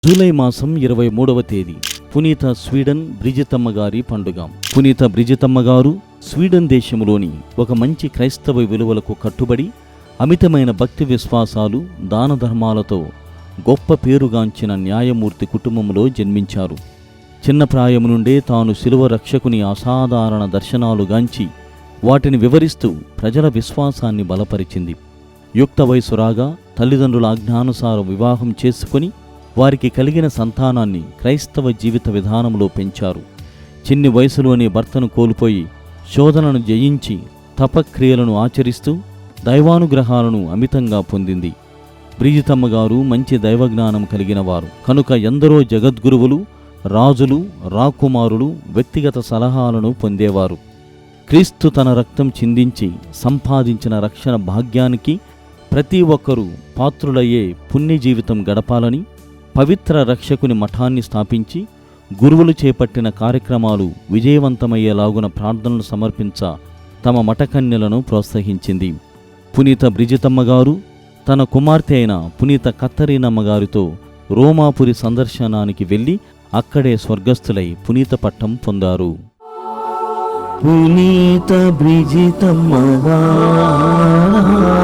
July మాసం 23వ తేదీ పునీత స్వీడన్ బ్రిజితమ్మ గారి పండుగ. పునీత బ్రిజితమ్మ గారు స్వీడన్ దేశంలోని ఒక మంచి క్రైస్తవ విలువలకు కట్టుబడి అమితమైన భక్తి విశ్వాసాలు దాన ధర్మాలతో గొప్ప పేరుగాంచిన న్యాయమూర్తి కుటుంబంలో జన్మించారు. చిన్న ప్రాయం నుండే తాను శిలువ రక్షకుని అసాధారణ దర్శనాలు గాంచి వాటిని వివరిస్తూ ప్రజల విశ్వాసాన్ని బలపరిచింది. యుక్త వయసు రాగా తల్లిదండ్రుల ఆజ్ఞానుసారం వివాహం చేసుకుని వారికి కలిగిన సంతానాన్ని క్రైస్తవ జీవిత విధానంలో పెంచారు. చిన్ని వయసులోనే భర్తను కోల్పోయి శోధనను జయించి తపక్రియలను ఆచరిస్తూ దైవానుగ్రహాలను అమితంగా పొందింది. బ్రిజితమ్మ గారు మంచి దైవజ్ఞానం కలిగిన వారు కనుక ఎందరో జగద్గురువులు, రాజులు, రాకుమారులు వ్యక్తిగత సలహాలను పొందేవారు. క్రీస్తు తన రక్తం చిందించి సంపాదించిన రక్షణ భాగ్యానికి ప్రతి ఒక్కరూ పాత్రులయ్యే పుణ్య జీవితం గడపాలని పవిత్ర రక్షకుని మఠాన్ని స్థాపించి గురువులు చేపట్టిన కార్యక్రమాలు విజయవంతమయ్యేలాగున ప్రార్థనలు సమర్పించ తమ మఠకన్యలను ప్రోత్సహించింది. పునీత బ్రిజితమ్మ గారు తన కుమార్తె అయిన పునీత కత్తరీనమ్మ గారితో రోమాపురి సందర్శనానికి వెళ్ళి అక్కడే స్వర్గస్థులై పునీత పట్టం పొందారు. పునీత బ్రిజితమ్మ గారు